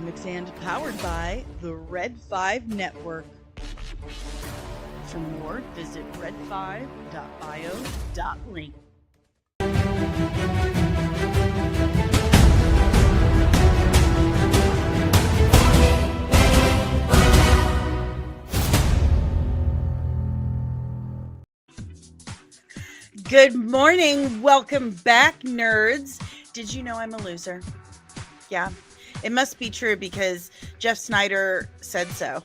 Mix and powered by the Red 5 Network. For more, visit red5.bio.link. Good morning. Welcome back, nerds. Did you know I'm a loser? Yeah, it must be true because Jeff Snyder said so.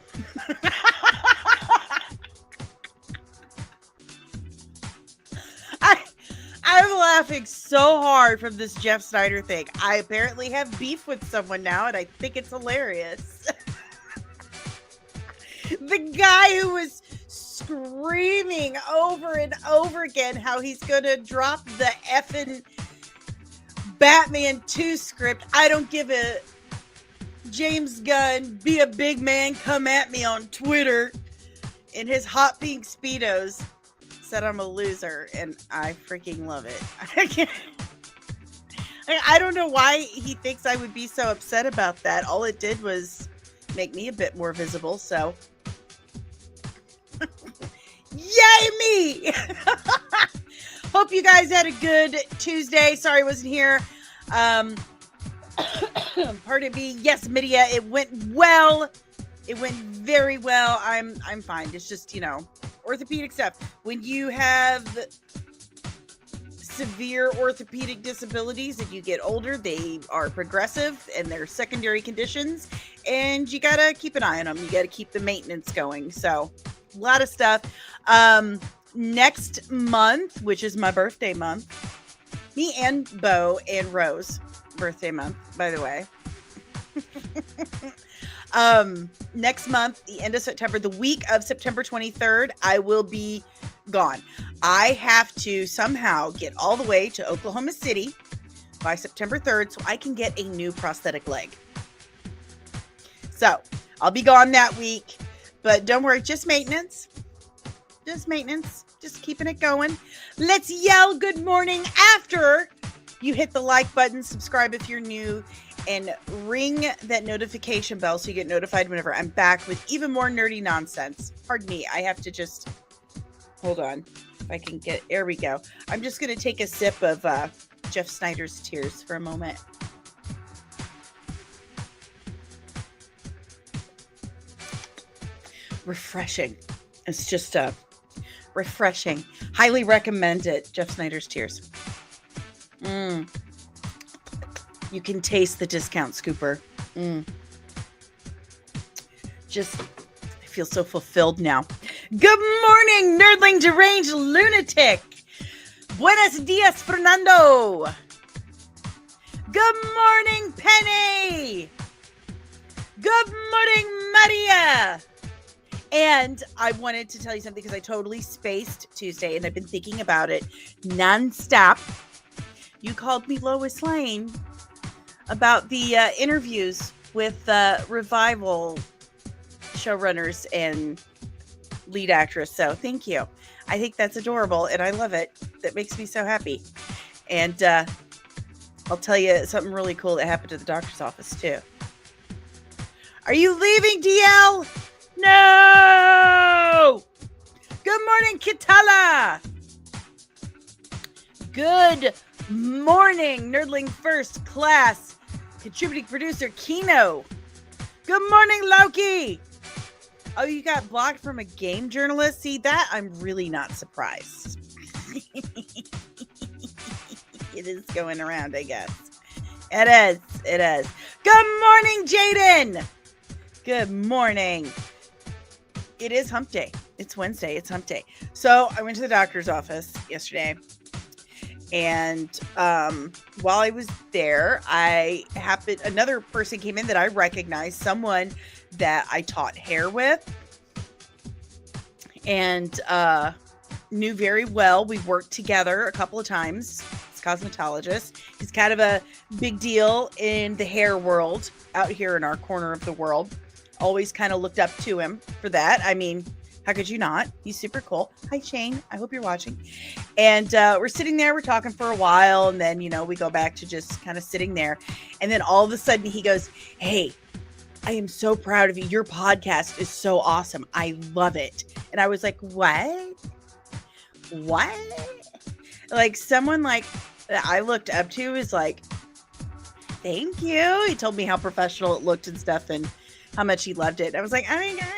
I'm laughing so hard from this Jeff Snyder thing. I apparently have beef with someone now, and I think it's hilarious. The guy who was screaming over and over again how he's gonna drop the effing Batman 2 script. I don't give a James Gunn, be a big man, come at me on Twitter in his hot pink Speedos. Said I'm a loser, and I freaking love it. I don't know why he thinks I would be so upset about that. All it did was make me a bit more visible, so yay me! Hope you guys had a good Tuesday. Sorry I wasn't here. Pardon me. Yes, Midia, it went well. It went very well. I'm fine. It's just, orthopedic stuff. When you have severe orthopedic disabilities and you get older, they are progressive and they're secondary conditions, and you got to keep an eye on them. You got to keep the maintenance going. So a lot of stuff. Next month, which is my birthday month, me and Bo and Rose birthday month, by the way. Next month, the end of September, the week of September 23rd, I will be gone. I have to somehow get all the way to Oklahoma City by September 3rd so I can get a new prosthetic leg. So I'll be gone that week, but don't worry, just maintenance. Just maintenance. Just keeping it going. Let's yell good morning after you hit the like button, subscribe if you're new, and ring that notification bell so you get notified whenever I'm back with even more nerdy nonsense. Pardon me, I have to just hold on. If I can get, there we go. I'm just going to take a sip of Jeff Snyder's tears for a moment. Refreshing. It's just refreshing. Highly recommend it. Jeff Snyder's tears. You can taste the discount scooper. Just, I feel so fulfilled now. Good morning, nerdling deranged lunatic. Buenos dias, Fernando. Good morning, Penny. Good morning, Maria. And I wanted to tell you something because I totally spaced Tuesday and I've been thinking about it nonstop. You called me Lois Lane about the interviews with Revival showrunners and lead actress. So thank you. I think that's adorable and I love it. That makes me so happy. And I'll tell you something really cool that happened to the doctor's office too. Are you leaving, DL? No! Good morning, Kitala. Good morning, Nerdling First Class contributing producer Kino. Good morning, Loki. Oh, you got blocked from a game journalist? See, that I'm really not surprised. It is going around, I guess. It is. It is. Good morning, Jaden. Good morning. It is hump day. It's Wednesday. It's hump day. So I went to the doctor's office yesterday. And while I was there, another person came in that I recognized, someone that I taught hair with and knew very well. We worked together a couple of times. He's a cosmetologist. He's kind of a big deal in the hair world out here in our corner of the world. Always kind of looked up to him for that. I mean, how could you not? He's super cool. Hi, Shane. I hope you're watching. And we're sitting there. We're talking for a while. And then, we go back to just kind of sitting there. And then all of a sudden he goes, hey, I am so proud of you. Your podcast is so awesome. I love it. And I was like, what? What? Like someone like that I looked up to is like, thank you. He told me how professional it looked and stuff and how much he loved it. And I was like, oh my God.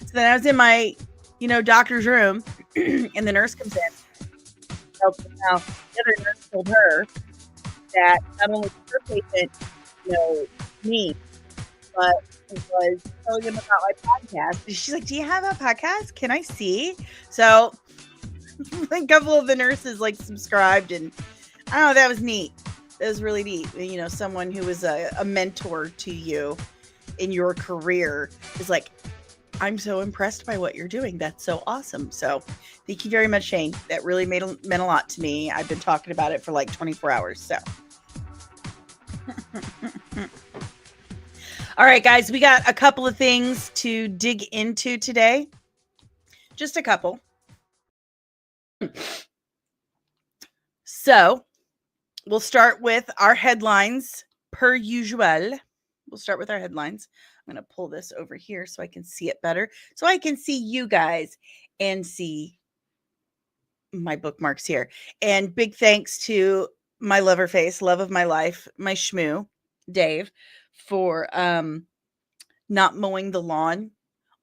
So then I was in my, doctor's room and the nurse comes in. So now the other nurse told her that not only her patient, me, but it was telling him about my podcast. She's like, do you have a podcast? Can I see? So a couple of the nurses like subscribed and I don't know, that was neat. That was really neat. Someone who was a mentor to you in your career is like, I'm so impressed by what you're doing. That's so awesome. So thank you very much, Shane. That really meant a lot to me. I've been talking about it for like 24 hours. So. All right, guys, we got a couple of things to dig into today. Just a couple. So we'll start with our headlines per usual. We'll start with our headlines. I'm going to pull this over here so I can see it better. So I can see you guys and see my bookmarks here. And big thanks to my lover face, love of my life, my shmoo, Dave, for not mowing the lawn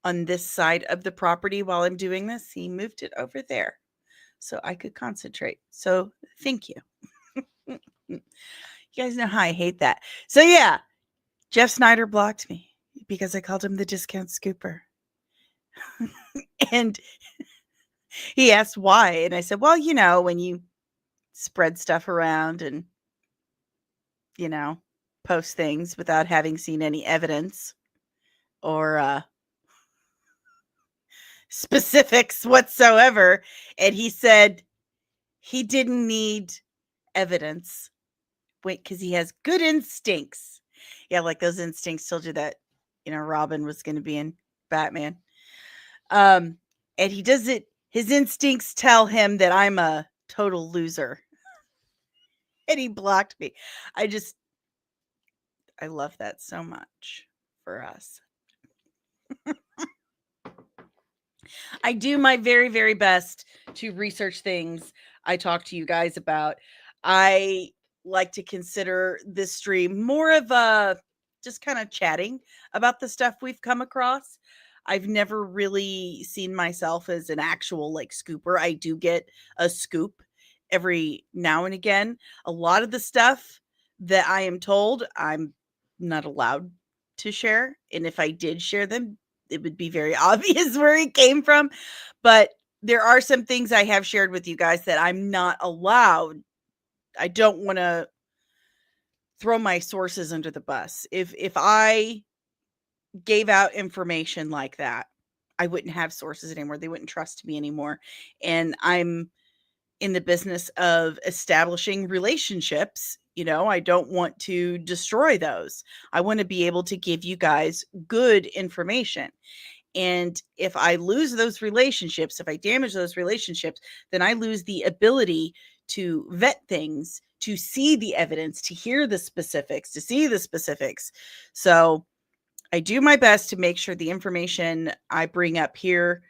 on this side of the property while I'm doing this. He moved it over there so I could concentrate. So thank you. You guys know how I hate that. So yeah, Jeff Snyder blocked me because I called him the discount scooper. And he asked why. And I said, well, when you spread stuff around and, post things without having seen any evidence or specifics whatsoever. And he said he didn't need evidence because he has good instincts. Yeah, like those instincts told you that, Robin was going to be in Batman. And he does it. His instincts tell him that I'm a total loser. And he blocked me. I love that so much for us. I do my very, very best to research things I talk to you guys about. I like to consider this stream more of a just kind of chatting about the stuff we've come across. I've never really seen myself as an actual like scooper. I do get a scoop every now and again. A lot of the stuff that I am told I'm not allowed to share. And if I did share them, it would be very obvious where it came from. But there are some things I have shared with you guys that I'm not allowed. I don't want to throw my sources under the bus. If I gave out information like that, I wouldn't have sources anymore. They wouldn't trust me anymore. And I'm in the business of establishing relationships. I don't want to destroy those. I want to be able to give you guys good information. And if I lose those relationships, if I damage those relationships, then I lose the ability to vet things, to see the evidence, to hear the specifics, to see the specifics. So I do my best to make sure the information I bring up here,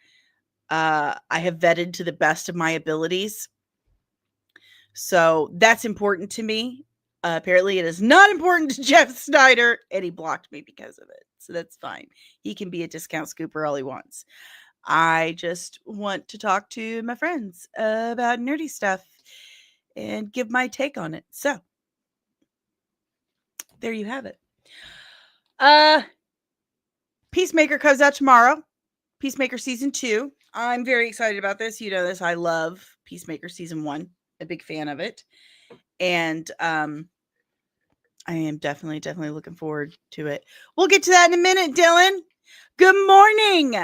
I have vetted to the best of my abilities. So that's important to me. Apparently it is not important to Jeff Snyder, and he blocked me because of it. So that's fine. He can be a discount scooper all he wants. I just want to talk to my friends about nerdy stuff and give my take on it. So there you have it. Peacemaker comes out tomorrow. Peacemaker season 2. I'm very excited about this. You know this. I love Peacemaker season 1. A big fan of it. And I am definitely looking forward to it. We'll get to that in a minute, Dylan. Good morning.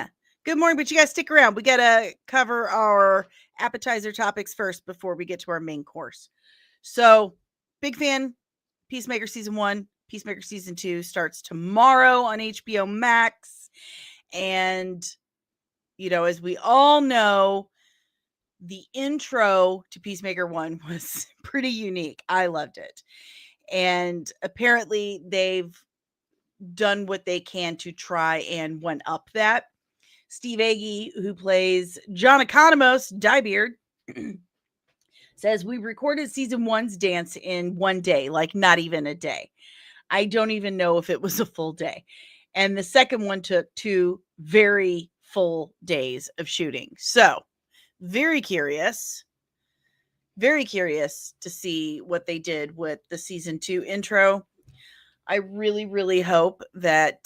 Good morning, but you guys stick around. We got to cover our appetizer topics first before we get to our main course. So, big fan, Peacemaker season 1, Peacemaker season 2 starts tomorrow on HBO Max. And, as we all know, the intro to Peacemaker 1 was pretty unique. I loved it. And apparently they've done what they can to try and one up that. Steve Agee, who plays John Economos, Diebeard, says, we recorded season 1's dance in one day, like not even a day. I don't even know if it was a full day. And the second one took 2 very full days of shooting. So very curious to see what they did with the season 2 intro. I really, really hope that,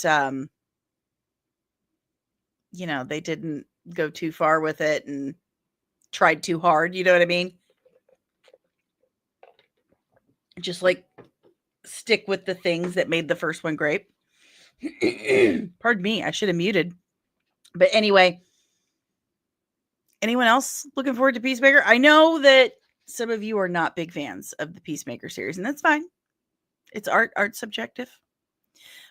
they didn't go too far with it and tried too hard. You know what I mean? Just like stick with the things that made the first one great. Pardon me. I should have muted. But anyway, anyone else looking forward to Peacemaker? I know that some of you are not big fans of the Peacemaker series, and that's fine. It's art subjective.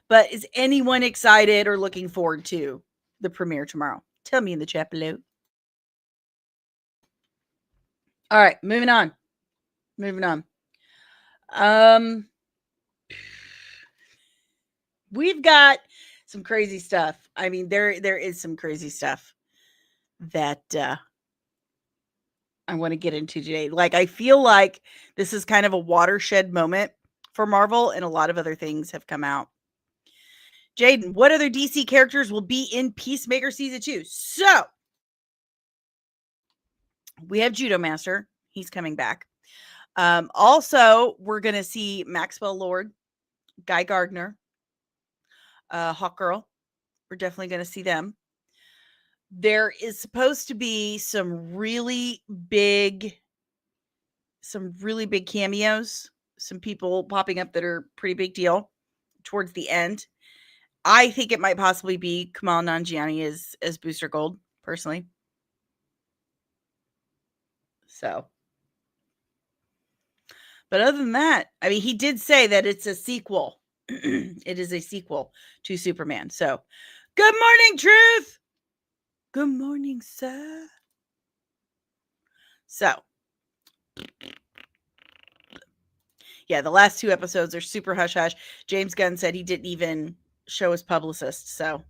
But is anyone excited or looking forward to the premiere tomorrow? Tell me in the chat below. All right, moving on. We've got some crazy stuff. I mean, there is some crazy stuff that I want to get into today. Like, I feel like this is kind of a watershed moment for Marvel, and a lot of other things have come out. Jaden, what other DC characters will be in Peacemaker season 2? So, we have Judo Master. He's coming back. Also, we're going to see Maxwell Lord, Guy Gardner, Hawkgirl. We're definitely going to see them. There is supposed to be some really big cameos, some people popping up that are pretty big deal towards the end. I think it might possibly be Kumail Nanjiani as Booster Gold, personally. So, but other than that, I mean, he did say that it's a sequel. It is a sequel to Superman. So, good morning, Truth. Good morning, sir. So, yeah, the last 2 episodes are super hush hush. James Gunn said he didn't even show his publicist. So,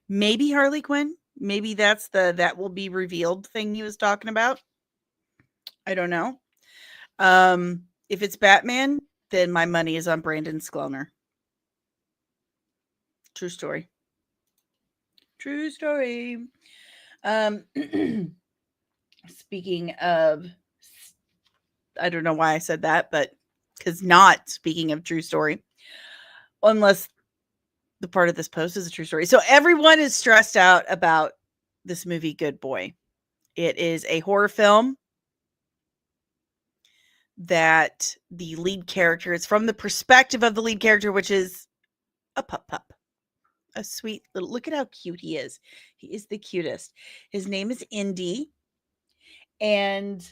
maybe Harley Quinn. Maybe that's that will be revealed thing he was talking about. I don't know. If it's Batman, then my money is on Brandon Skloner. True story. True story. Speaking of, I don't know why I said that, but because not speaking of true story, unless the part of this post is a true story. So everyone is stressed out about this movie, Good Boy. It is a horror film that the lead character is from the perspective of the lead character, which is a pup. A sweet little, look at how cute he is. He is the cutest. His name is Indy, and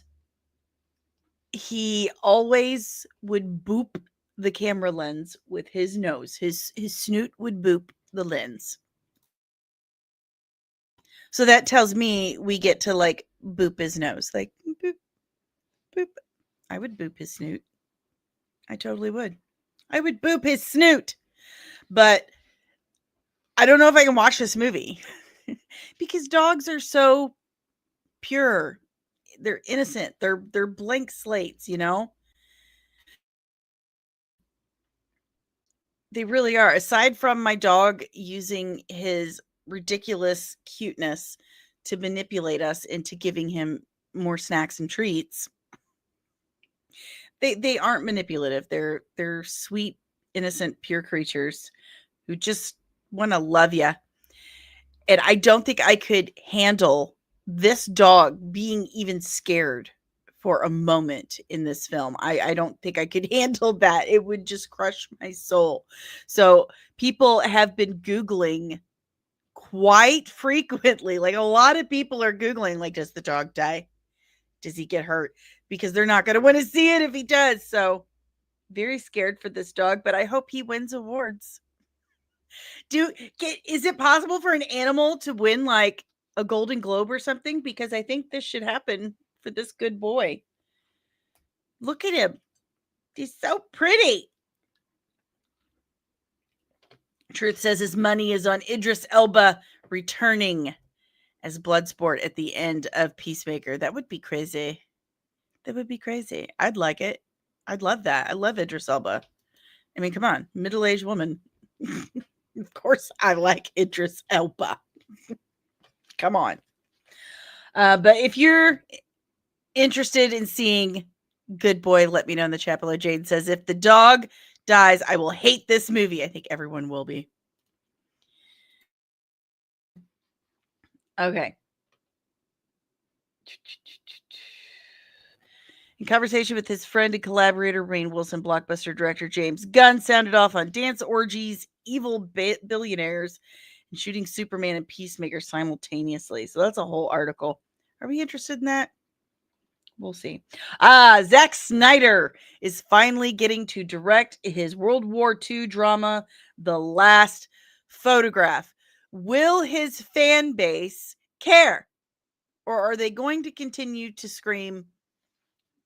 he always would boop the camera lens with his nose. His snoot would boop the lens. So that tells me we get to like boop his nose, like boop, boop. I would boop his snoot. I totally would. I would boop his snoot. But I don't know if I can watch this movie because dogs are so pure. They're innocent. They're blank slates, you know? They really are. Aside from my dog using his ridiculous cuteness to manipulate us into giving him more snacks and treats, they aren't manipulative. They're sweet, innocent, pure creatures who just want to love you. And I don't think I could handle this dog being even scared for a moment in this film. I don't think I could handle that. It would just crush my soul. So people have been Googling quite frequently. Like a lot of people are Googling, like, does the dog die? Does he get hurt? Because they're not going to want to see it if he does. So very scared for this dog, but I hope he wins awards. Is it possible for an animal to win like a Golden Globe or something? Because I think this should happen for this good boy. Look at him. She's so pretty. Truth says his money is on Idris Elba returning as Bloodsport at the end of Peacemaker. That would be crazy. That would be crazy. I'd like it. I'd love that. I love Idris Elba. I mean, come on, middle-aged woman. Of course I like Idris Elba. Come on. But if you're interested in seeing Good Boy, let me know in the chat below. Jade says, if the dog dies, I will hate this movie. I think everyone will be. Okay. In conversation with his friend and collaborator, Rainn Wilson, blockbuster director James Gunn sounded off on dance orgies, evil billionaires, and shooting Superman and Peacemaker simultaneously. So that's a whole article. Are we interested in that? We'll see. Zack Snyder is finally getting to direct his World War II drama, The Last Photograph. Will his fan base care? Or are they going to continue to scream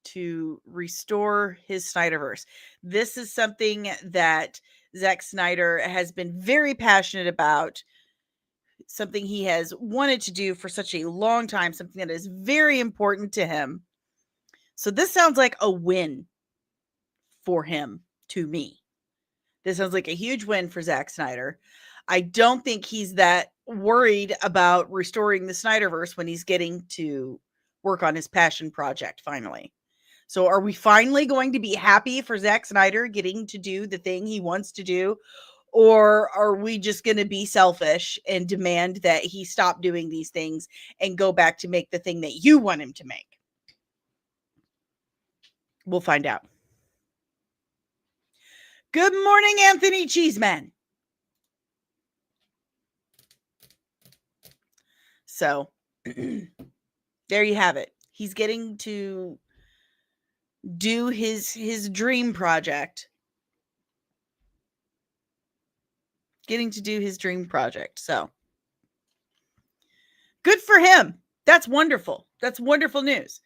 to restore his Snyderverse? This is something that Zack Snyder has been very passionate about, something he has wanted to do for such a long time, something that is very important to him. So this sounds like a win for him to me. This sounds like a huge win for Zack Snyder. I don't think he's that worried about restoring the Snyderverse when he's getting to work on his passion project finally. So are we finally going to be happy for Zack Snyder getting to do the thing he wants to do? Or are we just going to be selfish and demand that he stop doing these things and go back to make the thing that you want him to make? We'll find out. Good morning, Anthony Cheeseman. So there you have it. He's getting to do his dream project. Getting to do his dream project. So good for him. That's wonderful. That's wonderful news.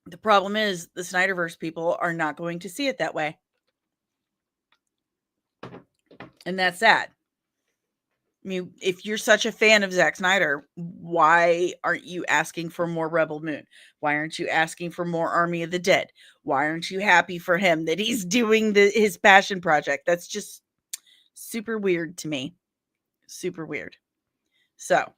The problem is the Snyderverse people are not going to see it that way. And that's sad. I mean, if you're such a fan of Zack Snyder, why aren't you asking for more Rebel Moon? Why aren't you asking for more Army of the Dead? Why aren't you happy for him that he's doing his passion project? That's just super weird to me. Super weird. So,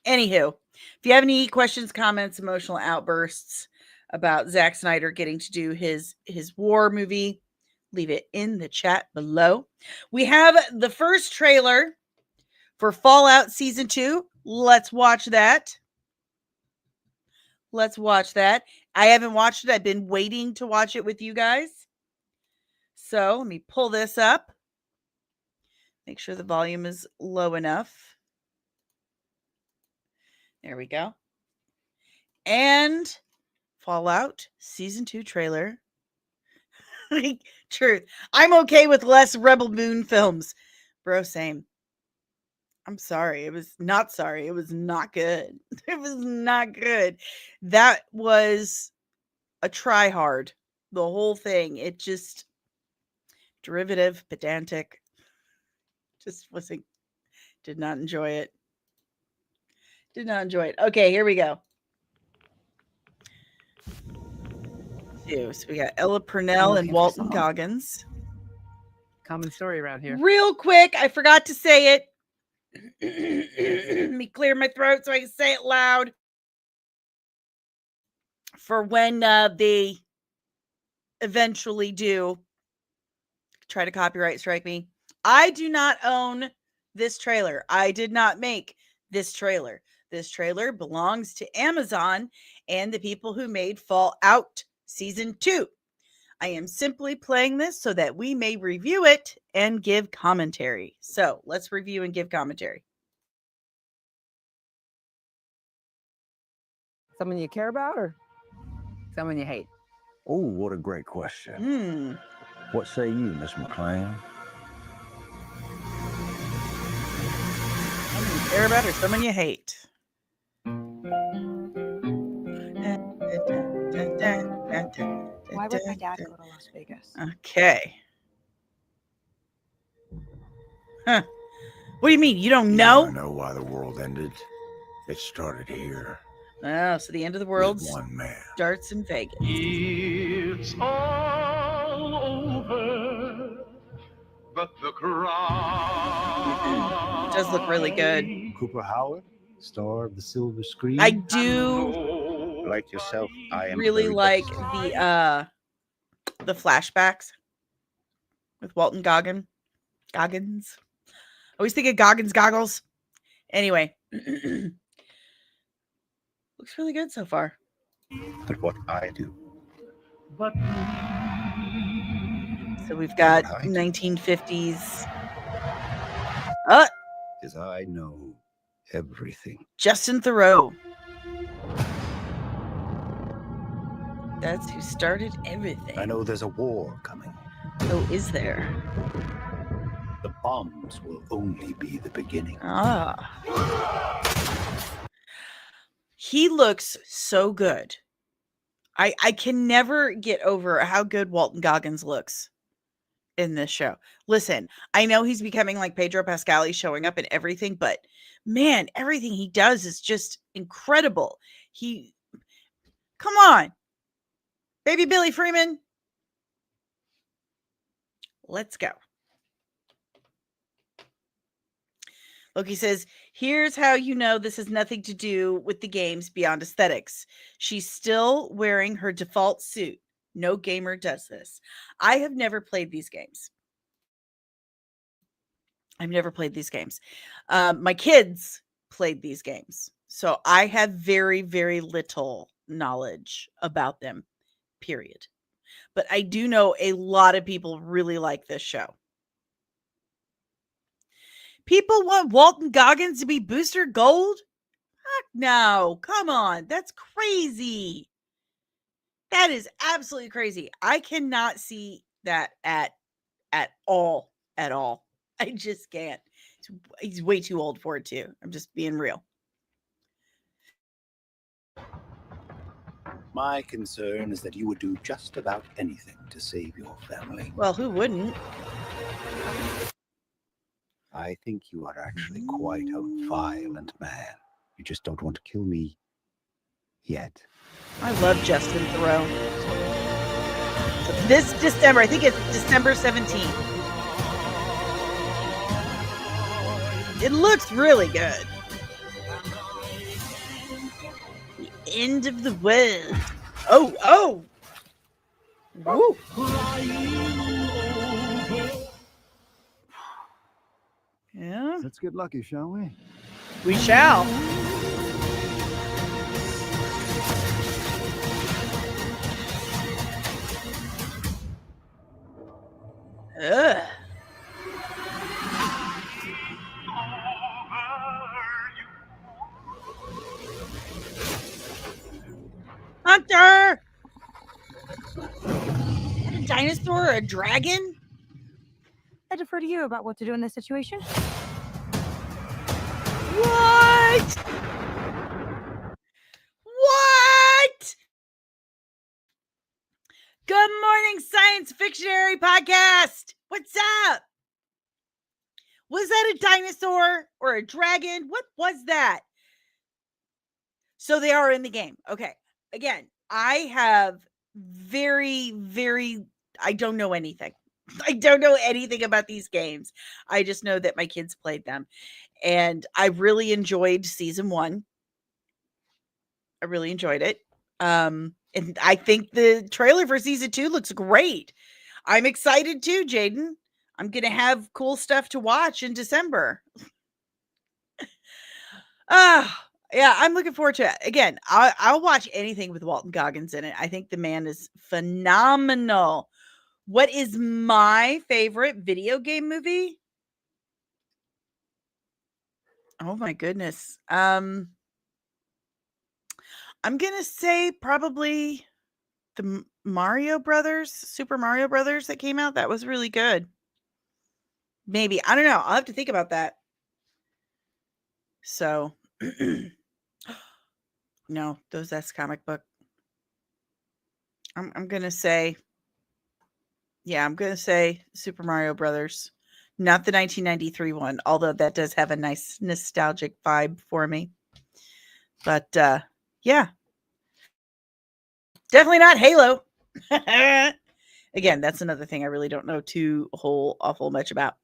anywho, if you have any questions, comments, emotional outbursts about Zack Snyder getting to do his war movie, leave it in the chat below. We have the first trailer for Fallout Season 2. Let's watch that. Let's watch that. I haven't watched it. I've been waiting to watch it with you guys. So let me pull this up. Make sure the volume is low enough. There we go. And Fallout Season 2 trailer. Truth. I'm okay with less Rebel Moon films. Bro, same. I'm sorry. It was not sorry. It was not good. It was not good. That was a try hard. The whole thing. It just derivative, pedantic. Just wasn't, did not enjoy it. Did not enjoy it. Okay, here we go. So we got Ella Purnell and Walton Goggins. Common story around here. Real quick, I forgot to say it. Let me clear my throat so I can say it loud. For when they eventually do try to copyright strike me. I do not own this trailer. I did not make this trailer. This trailer belongs to Amazon and the people who made Fallout Season 2. I am simply playing this so that we may review it and give commentary. So let's review and give commentary. Someone you care about or someone you hate? Oh, what a great question. What say you, Miss McClane? Someone you care about or someone you hate? Why would my dad go to Las Vegas? Okay. Huh. What do you mean? You don't know? I know why the world ended. It started here. Oh, so the end of the world With one man. starts in Vegas. It's all over, but the crowd. Does look really good. Cooper Howard, star of the silver screen. I do Like yourself, I am really very like busy. the flashbacks with Walton Goggins. I always think of Goggins goggles. Anyway, looks really good so far. But what I do. So we've got 1950s. Is I know everything. Justin Theroux. That's who started everything. I know there's a war coming. Oh, is there? The bombs will only be the beginning. He looks so good. I can never get over how good Walton Goggins looks in this show. Listen, I know he's becoming like Pedro Pascal. He's showing up in everything, but man, everything he does is just incredible. Come on, baby Billy Freeman. Let's go. Loki says, here's how you know this has nothing to do with the games beyond aesthetics. She's still wearing her default suit. No gamer does this. I have never played these games. My kids played these games. So I have very, very little knowledge about them, period. But I do know a lot of people really like this show. People want Walton Goggins to be Booster Gold? Heck no. Come on. That's crazy. That is absolutely crazy. I cannot see that at all. At all. I just can't. He's way too old for it too. I'm just being real. My concern is that you would do just about anything to save your family. Well, who wouldn't? I think you are actually quite a violent man. You just don't want to kill me yet. I love Justin Theroux. This December, I think it's December 17th. It looks really good. The end of the world. Oh. Woo. Yeah. Let's get lucky, shall we? We shall. Ugh. Hunter! A dinosaur or a dragon? I defer to you about what to do in this situation. What? Good morning, Science Fictionary Podcast. What's up? Was that a dinosaur or a dragon? What was that? So they are in the game. Okay. Again, I have I don't know anything. I don't know anything about these games. I just know that my kids played them. And I really enjoyed season 1. I really enjoyed it. And I think the trailer for season 2 looks great. I'm excited too, Jaden. I'm going to have cool stuff to watch in December. Yeah, I'm looking forward to it. Again, I'll watch anything with Walton Goggins in it. I think the man is phenomenal. What is my favorite video game movie? Oh my goodness. I'm going to say probably the Mario Brothers, Super Mario Brothers that came out. That was really good. Maybe. I don't know. I'll have to think about that. So, no, that's comic book. I'm going to say, yeah, I'm going to say Super Mario Brothers. Not the 1993 one, although that does have a nice nostalgic vibe for me. But yeah, definitely not Halo. Again, that's another thing I really don't know too awful much about.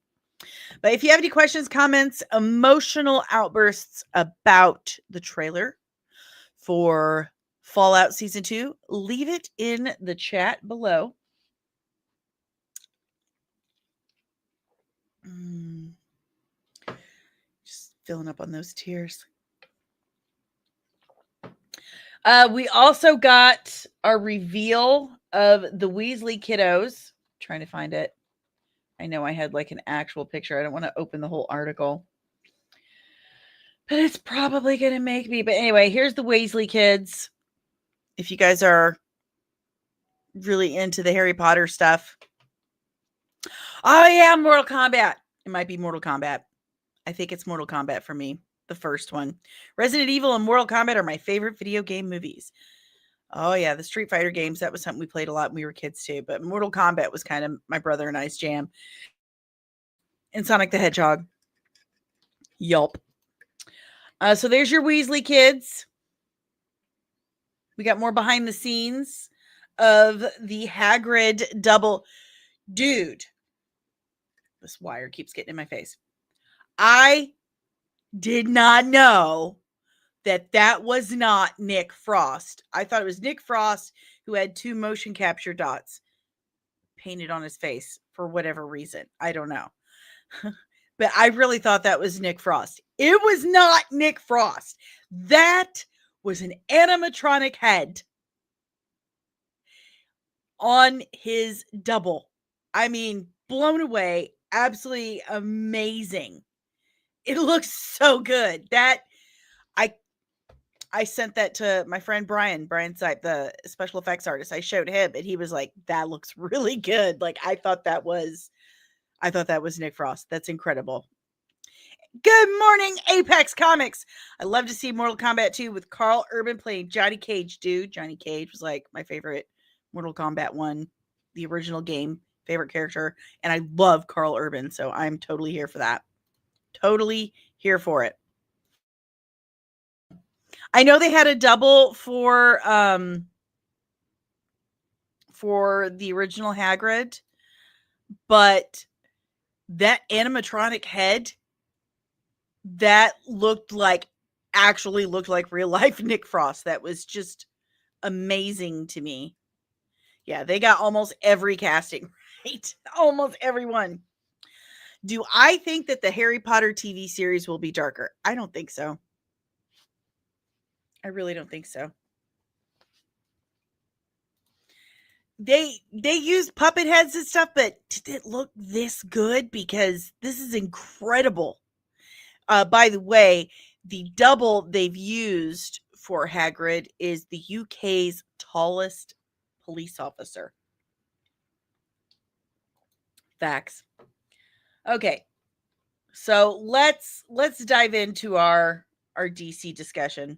But if you have any questions, comments, emotional outbursts about the trailer for Fallout Season 2, leave it in the chat below. Just filling up on those tears. We also got our reveal of the Weasley kiddos. Trying to find it. I know I had like an actual picture. I don't want to open the whole article. But it's probably going to make me. But anyway, here's the Weasley kids. If you guys are really into the Harry Potter stuff. Oh, yeah, Mortal Kombat. It might be Mortal Kombat. I think it's Mortal Kombat for me. The first one. Resident Evil and Mortal Kombat are my favorite video game movies. Oh, yeah, the Street Fighter games. That was something we played a lot when we were kids, too. But Mortal Kombat was kind of my brother and I's jam. And Sonic the Hedgehog. Yup. So there's your Weasley kids. We got more behind the scenes of the Hagrid double. Dude. This wire keeps getting in my face. I did not know that was not Nick Frost. I thought it was Nick Frost who had 2 motion capture dots painted on his face for whatever reason. I don't know. But I really thought that was Nick Frost. It was not Nick Frost. That was an animatronic head on his double. I mean, blown away. Absolutely amazing. It looks so good. That I sent that to my friend Brian Sipe, the special effects artist. I showed him and he was like, that looks really good. Like I thought that was Nick Frost. That's incredible. Good morning, Apex Comics. I love to see Mortal Kombat 2 with Carl Urban playing Johnny Cage, dude. Johnny Cage was like my favorite Mortal Kombat 1, the original game, favorite character. And I love Carl Urban, so I'm totally here for that. Totally here for it. I know they had a double for the original Hagrid, but that animatronic head that actually looked like real life Nick Frost. That was just amazing to me. Yeah, they got almost every casting right. Almost everyone. Do I think that the Harry Potter TV series will be darker? I don't think so. I really don't think so. They used puppet heads and stuff, but did it look this good? Because this is incredible. By the way, the double they've used for Hagrid is the UK's tallest police officer. Facts. Okay. So let's dive into our DC discussion.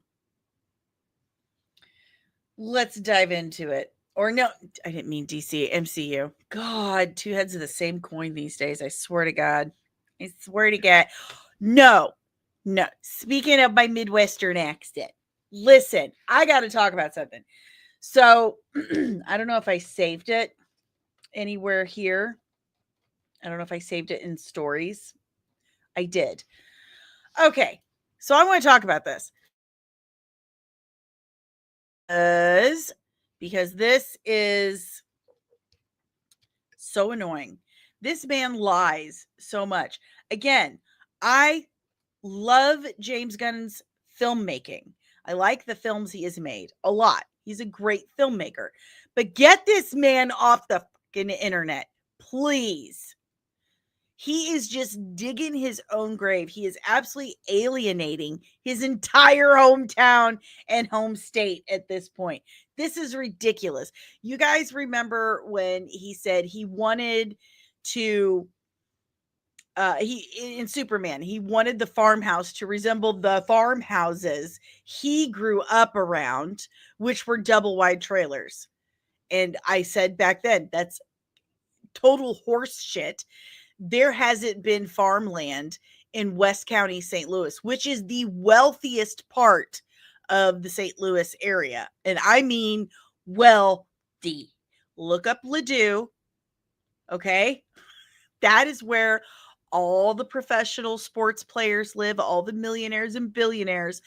Let's dive into it. Or no, I didn't mean DC, MCU. God, 2 heads of the same coin these days. I swear to God. I swear to God. No. Speaking of my Midwestern accent, listen, I got to talk about something. So I don't know if I saved it anywhere here. I don't know if I saved it in stories. I did. Okay. So I want to talk about this. Because this is so annoying. This man lies so much. Again, I love James Gunn's filmmaking. I like the films he has made a lot. He's a great filmmaker. But get this man off the fucking internet, please. He is just digging his own grave. He is absolutely alienating his entire hometown and home state at this point. This is ridiculous. You guys remember when he said he wanted to, in Superman, he wanted the farmhouse to resemble the farmhouses he grew up around, which were double wide trailers. And I said back then, that's total horse shit. There hasn't been farmland in West County, St. Louis, which is the wealthiest part of the St. Louis area. And I mean wealthy. Look up Ladue. Okay. That is where all the professional sports players live, all the millionaires and billionaires.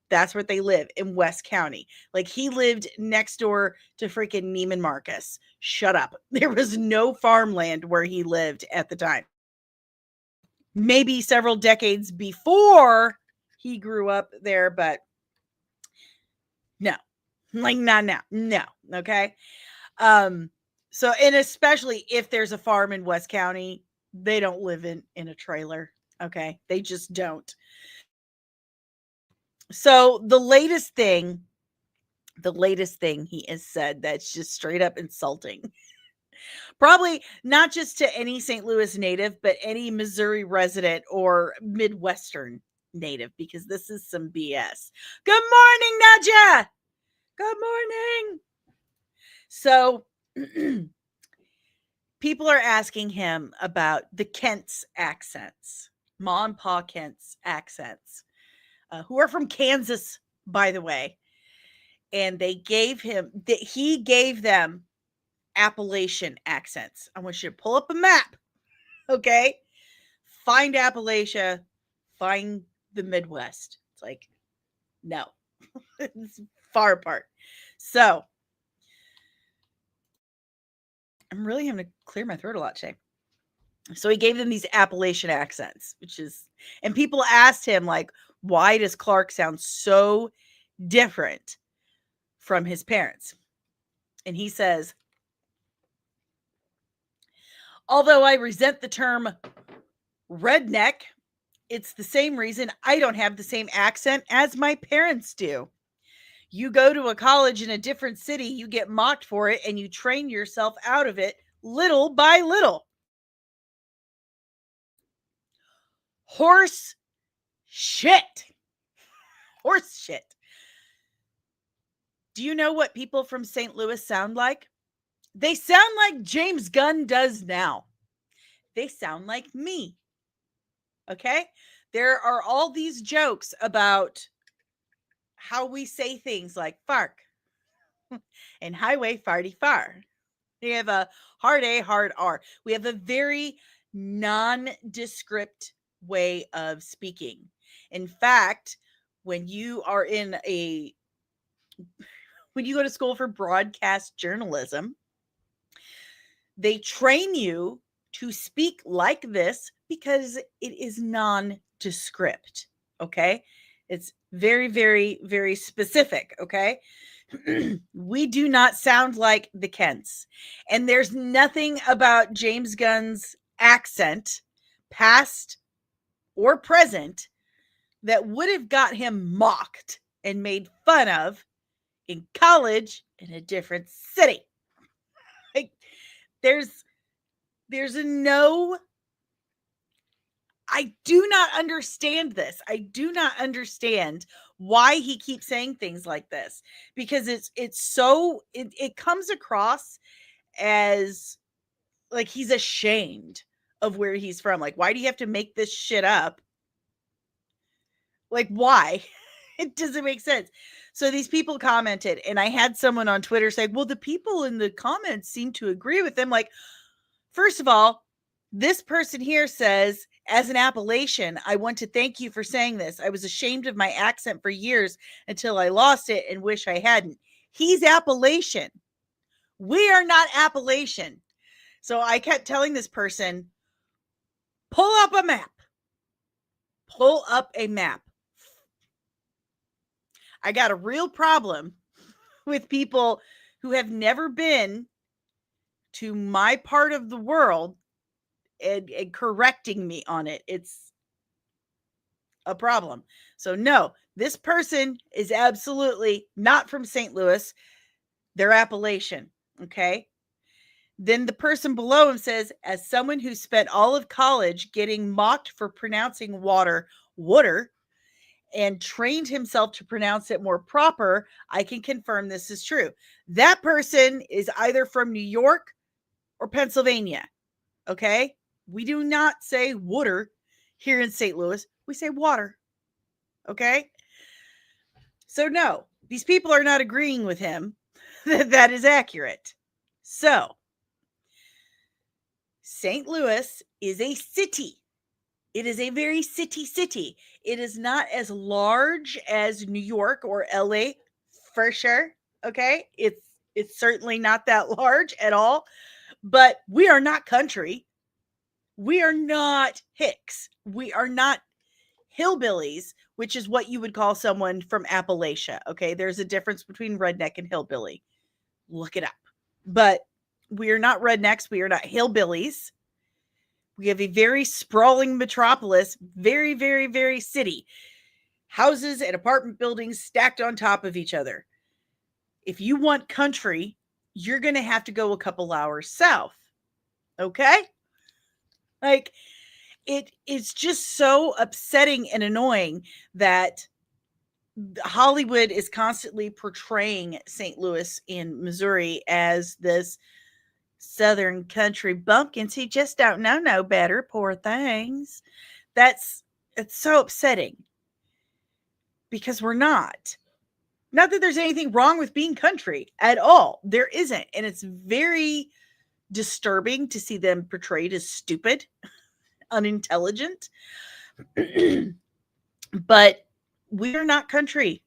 That's where they live, in West County. Like, he lived next door to freaking Neiman Marcus. Shut up. There was no farmland where he lived at the time. Maybe several decades before he grew up there, but no. Like, not now. No. Okay. So, and especially if there's a farm in West County, they don't live in a trailer. Okay. They just don't. So the latest thing he has said that's just straight up insulting. Probably not just to any St. Louis native, but any Missouri resident or Midwestern native, because this is some BS. Good morning, Nadja. Good morning. So people are asking him about the Kent's accents, Ma and Pa Kent's accents. Who are from Kansas, by the way. And he gave them Appalachian accents. I want you to pull up a map, okay? Find Appalachia, find the Midwest. It's like, no, it's far apart. So, I'm really having to clear my throat a lot today. So he gave them these Appalachian accents, and people asked him, like, why does Clark sound so different from his parents? And he says, although I resent the term redneck, it's the same reason I don't have the same accent as my parents do. You go to a college in a different city, you get mocked for it, and you train yourself out of it little by little. Horse shit. Horse shit. Do you know what people from St. Louis sound like? They sound like James Gunn does now. They sound like me. Okay? There are all these jokes about how we say things like fark and highway farty far. We have a hard A, hard R. We have a very nondescript way of speaking. In fact, when you go to school for broadcast journalism, they train you to speak like this because it is nondescript. Okay. It's very, very, very specific. Okay. We do not sound like the Kents. And there's nothing about James Gunn's accent, past or present, that would have got him mocked and made fun of in college in a different city. Like, there's a no. I do not understand this. I do not understand why he keeps saying things like this, because it comes across as like he's ashamed of where he's from. Like, why do you have to make this shit up? Like, why? It doesn't make sense. So these people commented, and I had someone on Twitter say, well, the people in the comments seem to agree with them. Like, first of all, this person here says, as an Appalachian, I want to thank you for saying this. I was ashamed of my accent for years until I lost it and wish I hadn't. He's Appalachian. We are not Appalachian. So I kept telling this person, pull up a map. Pull up a map. I got a real problem with people who have never been to my part of the world and correcting me on it. It's a problem. So no, this person is absolutely not from St. Louis. They're Appalachian. Okay. Then the person below him says, as someone who spent all of college getting mocked for pronouncing water, and trained himself to pronounce it more proper, I can confirm this is true. That person is either from New York or Pennsylvania. Okay? We do not say water here in St. Louis. We say water. Okay? So no, these people are not agreeing with him that that is accurate. So, St. Louis is a city. It is a very city. It is not as large as New York or LA for sure. Okay? It's certainly not that large at all, but we are not country. We are not hicks. We are not hillbillies, which is what you would call someone from Appalachia. Okay? There's a difference between redneck and hillbilly. Look it up. But we are not rednecks. We are not hillbillies. We have a very sprawling metropolis, very, very, very city. Houses and apartment buildings stacked on top of each other. If you want country, you're going to have to go a couple hours south. Okay? Like, it's just so upsetting and annoying that Hollywood is constantly portraying St. Louis in Missouri as this Southern country bumpkins who just don't know no better, poor things. It's so upsetting because we're not. Not that there's anything wrong with being country at all. There isn't. And it's very disturbing to see them portrayed as stupid, unintelligent. But we're not country.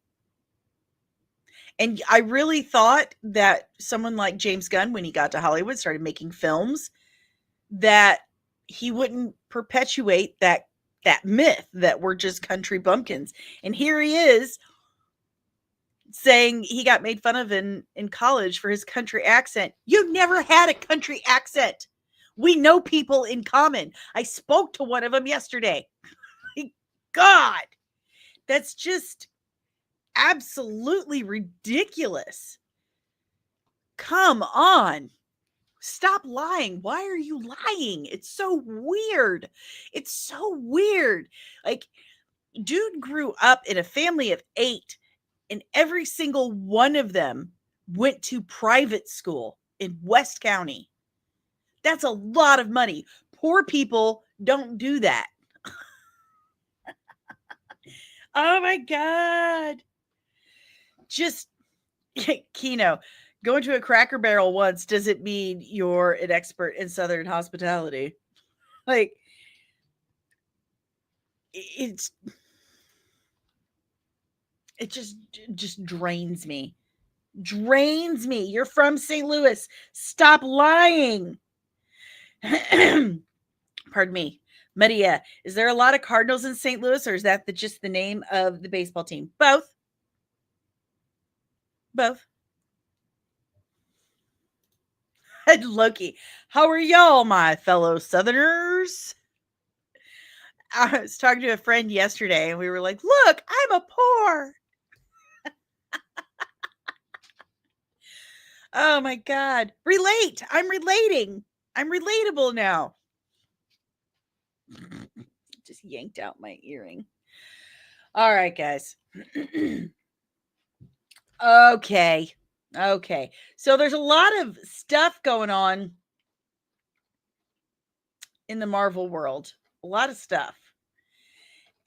And I really thought that someone like James Gunn, when he got to Hollywood, started making films, that he wouldn't perpetuate that myth that we're just country bumpkins. And here he is saying he got made fun of in college for his country accent. You never had a country accent. We know people in common. I spoke to one of them yesterday. God, that's just absolutely ridiculous. Come on. Stop lying. Why are you lying? It's so weird. It's so weird. Like, dude grew up in a family of 8, and every single one of them went to private school in West County. That's a lot of money. Poor people don't do that. Oh my God. Just, Kino, going to a Cracker Barrel once doesn't mean you're an expert in Southern hospitality. Like, it just drains me. Drains me. You're from St. Louis. Stop lying. Pardon me. Maria, is there a lot of Cardinals in St. Louis, or is that just the name of the baseball team? Both. Both. And Loki, how are y'all, my fellow Southerners? I was talking to a friend yesterday, and we were like, look, I'm a poor. Oh my God. Relate. I'm relating. I'm relatable now. Just yanked out my earring. All right, guys. Okay. So there's a lot of stuff going on in the Marvel world. A lot of stuff.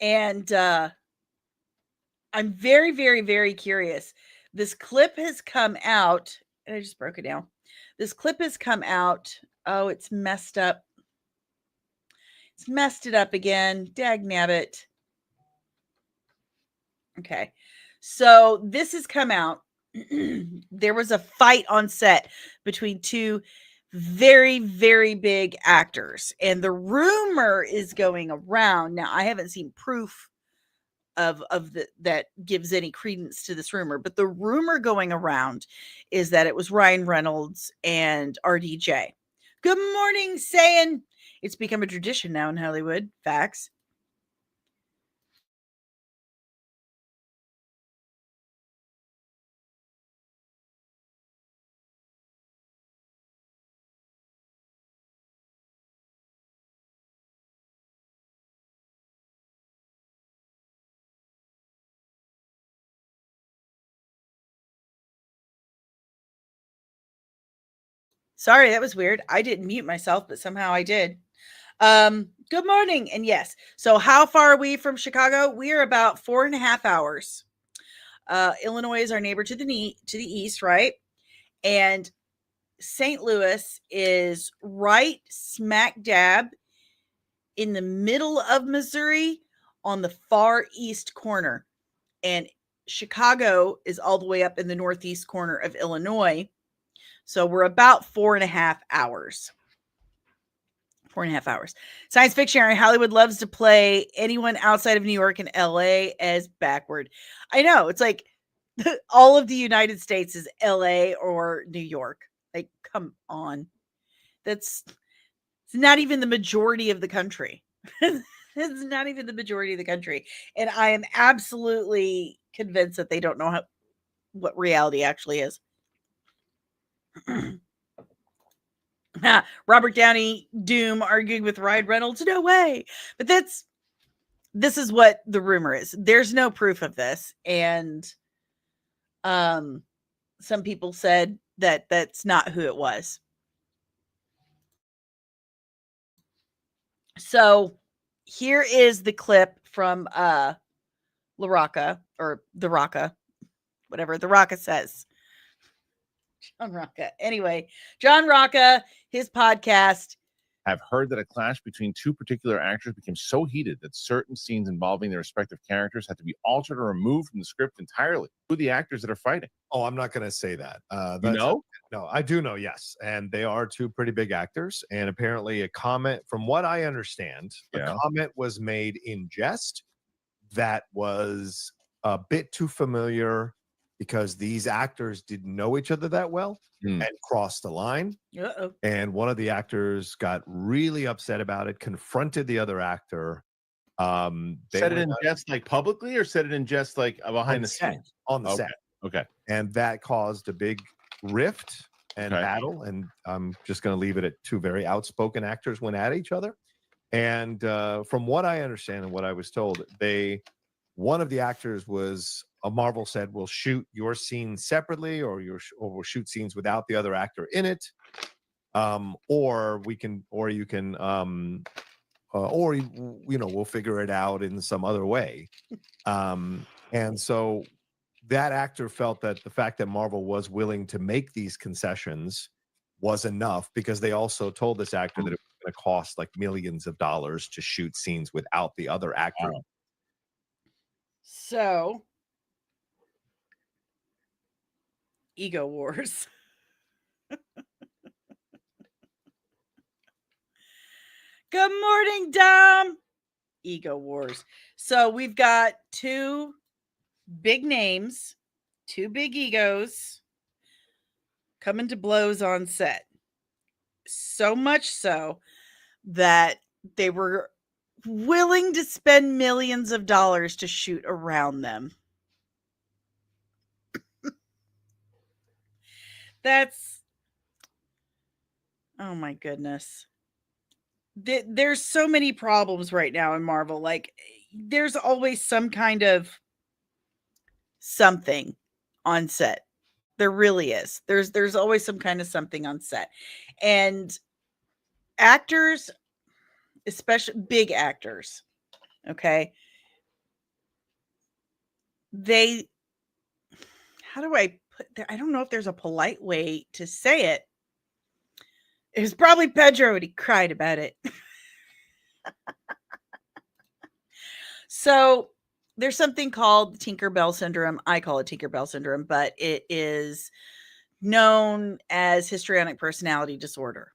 And I'm very, very, very curious. This clip has come out, and I just broke it down. This clip has come out. Oh, it's messed up. It's messed it up again. Dag nabbit. Okay. So this has come out. There was a fight on set between two very, very big actors. And the rumor is going around. Now, I haven't seen proof of that gives any credence to this rumor, but the rumor going around is that it was Ryan Reynolds and RDJ. Good morning, saying it's become a tradition now in Hollywood. Facts. Sorry, that was weird. I didn't mute myself, but somehow I did. Good morning. And yes, so how far are we from Chicago? We are about 4.5 hours. Illinois is our neighbor to the east, right? And St. Louis is right smack dab in the middle of Missouri on the far east corner. And Chicago is all the way up in the northeast corner of Illinois. So we're about 4.5 hours. 4.5 hours. Science fiction area. Hollywood loves to play anyone outside of New York and LA as backward. I know. It's like all of the United States is LA or New York. Like, come on. It's not even the majority of the country. It's not even the majority of the country. And I am absolutely convinced that they don't know what reality actually is. Robert Downey Doom arguing with Ryan Reynolds. No way. But this is what the rumor is. There's no proof of this. And some people said that that's not who it was. So here is the clip from La Rocca, or The Rocca, whatever The Rocca says. John Rocca. Anyway, John Rocca, his podcast. I've heard that a clash between two particular actors became so heated that certain scenes involving their respective characters had to be altered or removed from the script entirely. Who are the actors that are fighting? Oh, I'm not going to say that. You know? No, I do know, yes. And they are two pretty big actors. And apparently a comment, from what I understand, a comment was made in jest that was a bit too familiar because these actors didn't know each other that well and crossed the line. Uh-oh. And one of the actors got really upset about it, confronted the other actor. Said it in jest like publicly, or said it in jest like behind the scenes? On the set. Okay. And that caused a big rift and battle. And I'm just going to leave it at two very outspoken actors went at each other. And from what I understand and what I was told, one of the actors was, Marvel said, we'll shoot your scene separately, or we'll shoot scenes without the other actor in it, or you can, we'll figure it out in some other way. And so that actor felt that the fact that Marvel was willing to make these concessions was enough, because they also told this actor that it was going to cost like millions of dollars to shoot scenes without the other actor. Wow. So, ego wars. Good morning, Dom. Ego wars. So we've got two big names, two big egos coming to blows on set. So much so that they were willing to spend millions of dollars to shoot around them. Oh my goodness. There's so many problems right now in Marvel. Like, there's always some kind of something on set. There really is. There's always some kind of something on set. And actors, especially big actors, okay, how do I put that? I don't know if there's a polite way to say it. It was probably Pedro, and he cried about it. So there's something called Tinkerbell syndrome. I call it Tinkerbell syndrome, but it is known as histrionic personality disorder.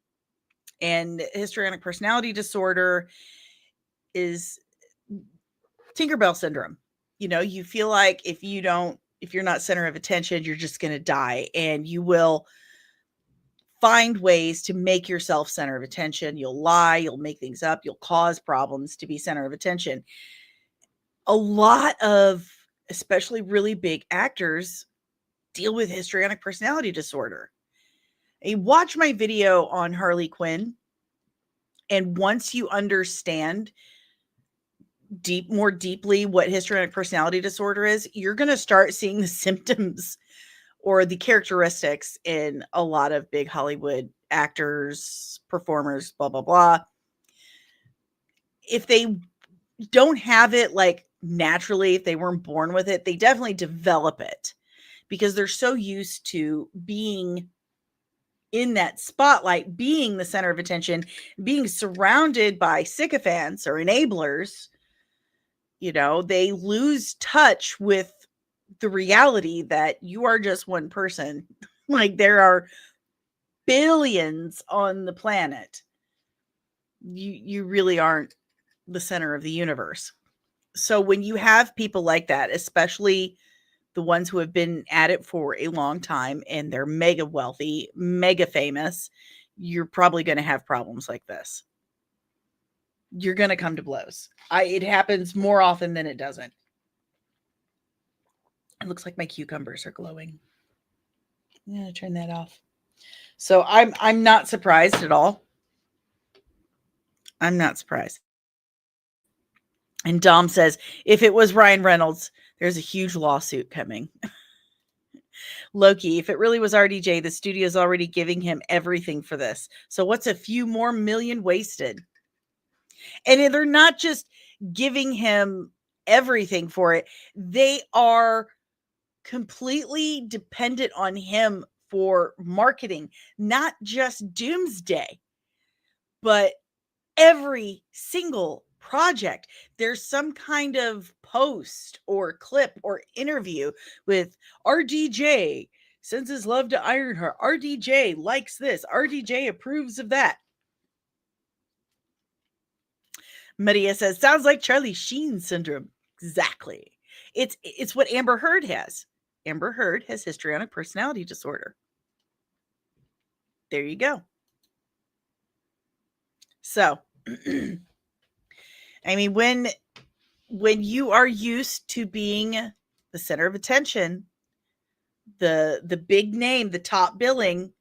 And histrionic personality disorder is Tinkerbell syndrome. You know, you feel like if you're not center of attention, you're just going to die, and you will find ways to make yourself center of attention. You'll lie, you'll make things up, you'll cause problems to be center of attention. A lot of, especially really big actors, deal with histrionic personality disorder. And watch my video on Harley Quinn, and once you understand more deeply what histrionic personality disorder is, you're going to start seeing the symptoms or the characteristics in a lot of big Hollywood actors, performers, blah, blah, blah. If they don't have it like naturally, if they weren't born with it, they definitely develop it because they're so used to being in that spotlight, being the center of attention, being surrounded by sycophants or enablers. You know, they lose touch with the reality that you are just one person. Like there are billions on the planet. You really aren't the center of the universe. So when you have people like that, especially the ones who have been at it for a long time and they're mega wealthy, mega famous, you're probably going to have problems like this. You're going to come to blows. It happens more often than it doesn't. It looks like my cucumbers are glowing. I'm going to turn that off. So I'm not surprised at all. I'm not surprised. And Dom says, if it was Ryan Reynolds, there's a huge lawsuit coming. Loki, if it really was RDJ, the studio's already giving him everything for this. So what's a few more million wasted? And they're not just giving him everything for it. They are completely dependent on him for marketing, not just Doomsday, but every single project. There's some kind of post or clip or interview with RDJ sends his love to Ironheart. RDJ likes this. RDJ approves of that. Maria says, sounds like Charlie Sheen syndrome. Exactly. It's what Amber Heard has. Amber Heard has histrionic personality disorder. There you go. So, I mean, when you are used to being the center of attention, the big name, the top billing,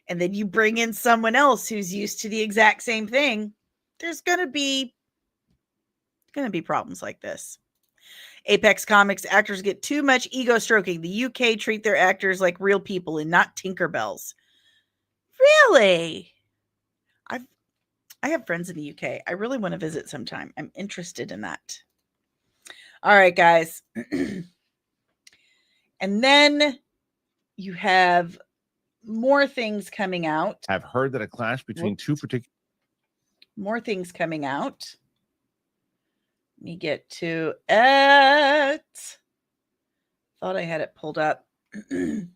and then you bring in someone else who's used to the exact same thing, there's going to be problems like this. Apex Comics, actors get too much ego stroking. The UK treat their actors like real people and not Tinkerbells. Really? I have friends in the UK. I really want to visit sometime. I'm interested in that. All right, guys. And then you have more things coming out. I've heard that a clash between two particular... More things coming out. Let me get to it. Thought I had it pulled up. Get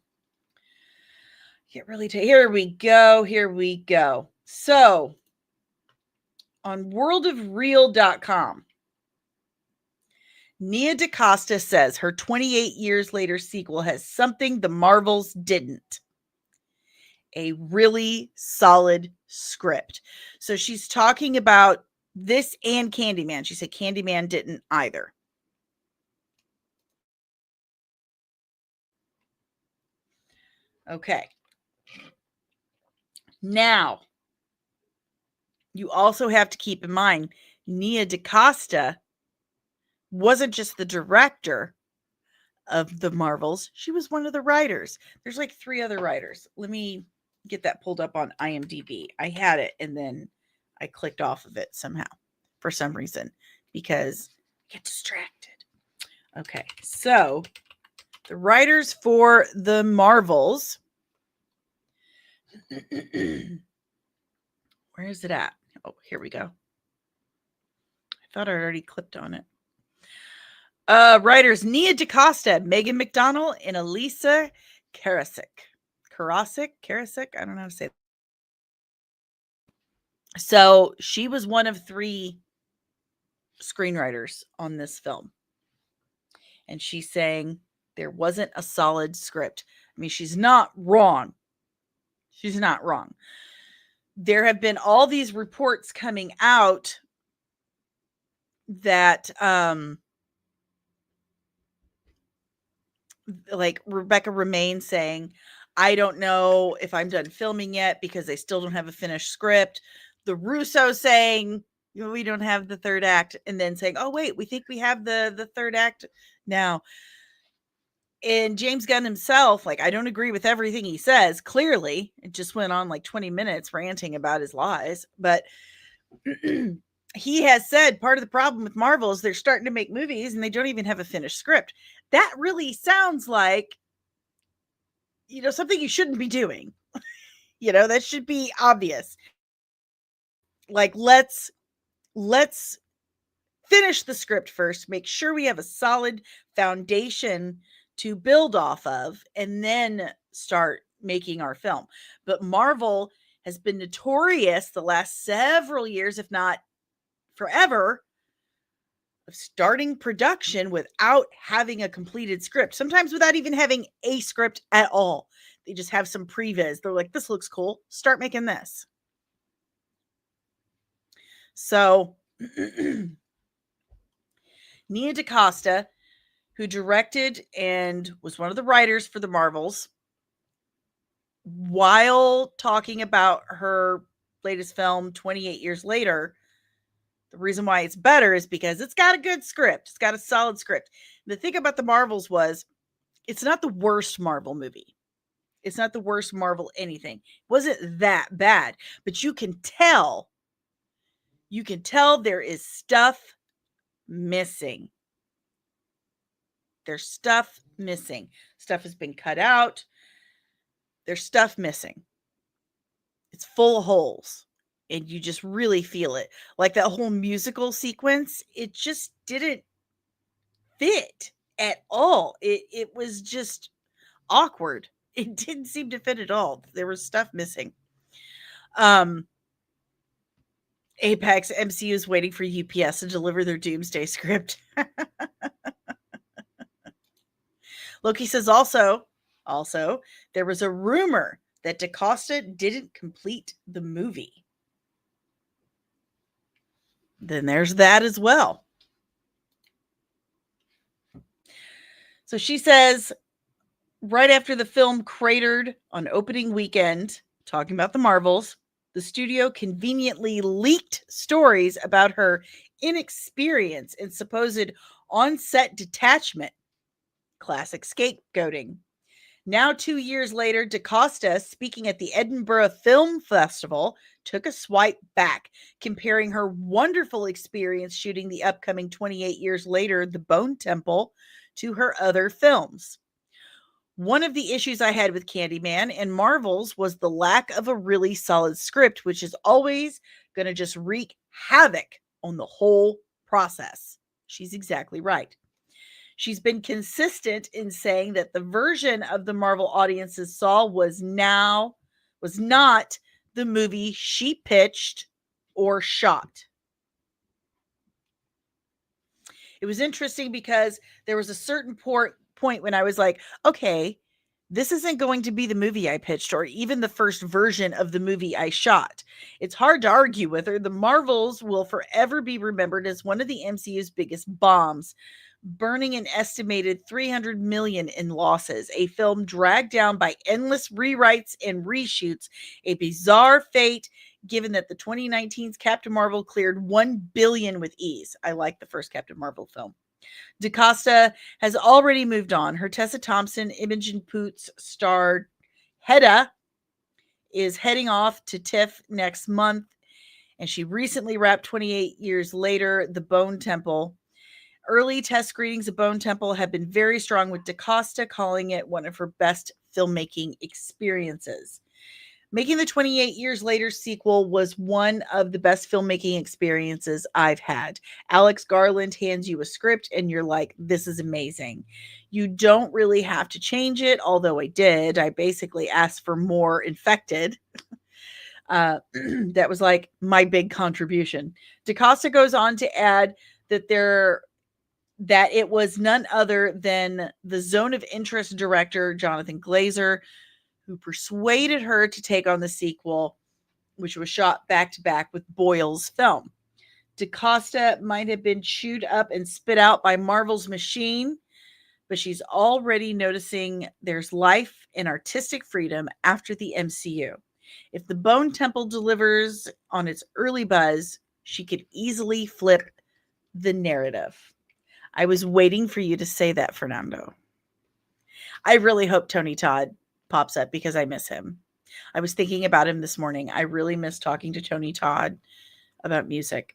really to here we go. Here we go. So on worldofreal.com, Nia DaCosta says her 28 years later sequel has something the Marvels didn't. A really solid script. So she's talking about this and Candyman. She said Candyman didn't either. Okay. Now, you also have to keep in mind, Nia DaCosta wasn't just the director of the Marvels. She was one of the writers. There's like 3 other writers. Let me get that pulled up on IMDb. I had it and then I clicked off of it somehow for some reason because I get distracted. Okay, so the writers for the Marvels. Where is it at? Oh, here we go. I thought I already clicked on it. Writers Nia DaCosta, Megan McDonnell, and Elisa Karasik. Karasik? I don't know how to say it. So she was one of 3 screenwriters on this film. And she's saying there wasn't a solid script. I mean, she's not wrong. She's not wrong. There have been all these reports coming out that like Rebecca Remain saying, I don't know if I'm done filming yet because they still don't have a finished script. The Russo saying, we don't have the 3rd act, and then saying, oh wait, we think we have the 3rd act now. And James Gunn himself, like, I don't agree with everything he says. Clearly, it just went on like 20 minutes ranting about his lies. But he has said part of the problem with Marvel is they're starting to make movies and they don't even have a finished script. That really sounds like, something you shouldn't be doing. That should be obvious. Like, let's finish the script first, make sure we have a solid foundation to build off of, and then start making our film. But Marvel has been notorious the last several years, if not forever, of starting production without having a completed script, sometimes without even having a script at all. They just have some previs. They're like, this looks cool, start making this. So Nia DaCosta, who directed and was one of the writers for the Marvels, while talking about her latest film 28 years later, the reason why it's better is because it's got a good script. It's got a solid script. The thing about the Marvels was, it's not the worst Marvel movie. It's not the worst Marvel anything. It wasn't that bad, but you can tell there is stuff missing. There's stuff missing. Stuff has been cut out. There's stuff missing. It's full of holes. And you just really feel it. Like that whole musical sequence, it just didn't fit at all. It was just awkward. It didn't seem to fit at all. There was stuff missing. Apex MCU is waiting for UPS to deliver their Doomsday script. Loki says also, there was a rumor that DaCosta didn't complete the movie. Then there's that as well. So she says, right after the film cratered on opening weekend, talking about the Marvels, the studio conveniently leaked stories about her inexperience and supposed on-set detachment. Classic scapegoating. Now, 2 years later, DaCosta, speaking at the Edinburgh Film Festival, took a swipe back, comparing her wonderful experience shooting the upcoming 28 years later, The Bone Temple, to her other films. One of the issues I had with Candyman and Marvels was the lack of a really solid script, which is always going to just wreak havoc on the whole process. She's exactly right. She's been consistent in saying that the version of the Marvel audiences saw was not the movie she pitched or shot. It was interesting because there was a certain point when I was like, okay, this isn't going to be the movie I pitched or even the first version of the movie I shot. It's hard to argue with her. The Marvels will forever be remembered as one of the MCU's biggest bombs, burning an estimated $300 million in losses, a film dragged down by endless rewrites and reshoots, a bizarre fate given that the 2019's Captain Marvel cleared $1 billion with ease. I like the first Captain Marvel film. DaCosta has already moved on. Her Tessa Thompson, Imogen Poots starred Hedda is heading off to TIFF next month, and she recently wrapped 28 years later, The Bone Temple. Early test screenings of Bone Temple have been very strong, with DaCosta calling it one of her best filmmaking experiences. Making the 28 years later sequel was one of the best filmmaking experiences I've had. Alex Garland hands you a script and you're like, this is amazing. You don't really have to change it, although I did. I basically asked for more infected. That was like my big contribution. DaCosta goes on to add that it was none other than the Zone of Interest director, Jonathan Glazer, who persuaded her to take on the sequel, which was shot back-to-back with Boyle's film. DaCosta might have been chewed up and spit out by Marvel's machine, but she's already noticing there's life and artistic freedom after the MCU. If the Bone Temple delivers on its early buzz, she could easily flip the narrative. I was waiting for you to say that, Fernando. I really hope Tony Todd pops up because I miss him. I was thinking about him this morning. I really miss talking to Tony Todd about music.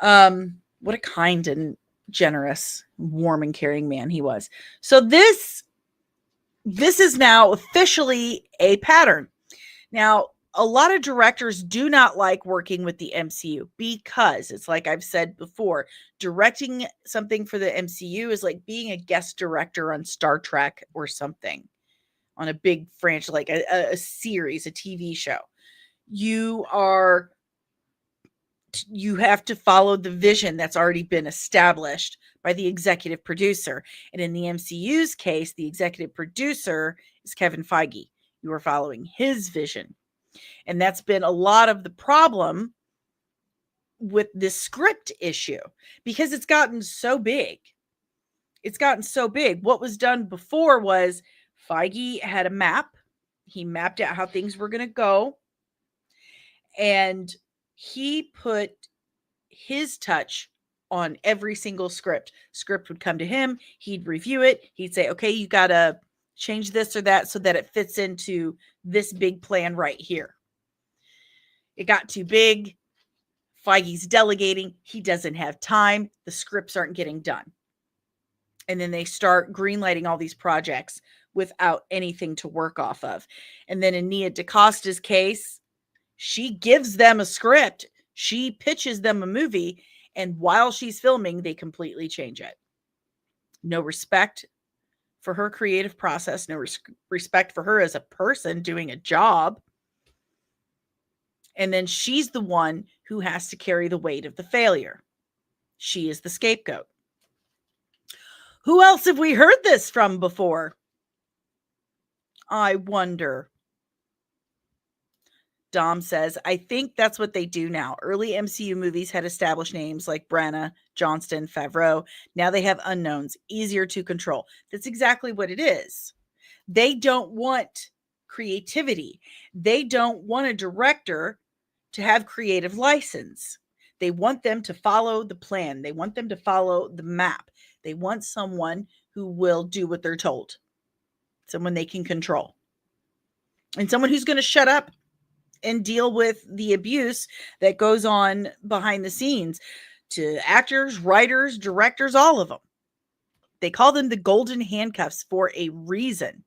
What a kind and generous, warm and caring man he was. So this is now officially a pattern. Now, a lot of directors do not like working with the MCU because it's like I've said before, directing something for the MCU is like being a guest director on Star Trek or something, on a big franchise, like a series, a TV show. You have to follow the vision that's already been established by the executive producer. And in the MCU's case, the executive producer is Kevin Feige. You are following his vision. And that's been a lot of the problem with this script issue because it's gotten so big. It's gotten so big. What was done before was Feige had a map. He mapped out how things were going to go. And he put his touch on every single script. Script would come to him. He'd review it. He'd say, okay, you got to change this or that so that it fits into this big plan right here. It got too big. Feige's delegating. He doesn't have time. The scripts aren't getting done. And then they start greenlighting all these projects without anything to work off of. And then in Nia DaCosta's case, she gives them a script. She pitches them a movie. And while she's filming, they completely change it. No respect for her creative process. No respect for her as a person doing a job. And then she's the one who has to carry the weight of the failure. She is the scapegoat. Who else have we heard this from before? I wonder. Dom says, I think that's what they do now. Early MCU movies had established names like Branagh, Johnston, Favreau. Now they have unknowns, easier to control. That's exactly what it is. They don't want creativity. They don't want a director to have creative license. They want them to follow the plan. They want them to follow the map. They want someone who will do what they're told. Someone they can control. And someone who's going to shut up and deal with the abuse that goes on behind the scenes to actors, writers, directors, all of them. They call them the golden handcuffs for a reason.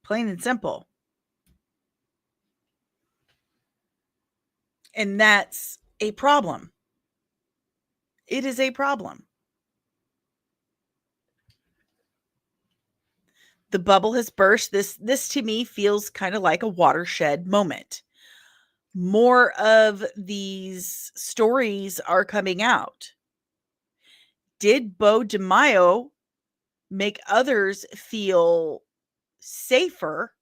Plain and simple. And that's a problem. It is a problem. The bubble has burst. This to me feels kind of like a watershed moment. More of these stories are coming out. Did Bo DeMaio make others feel safer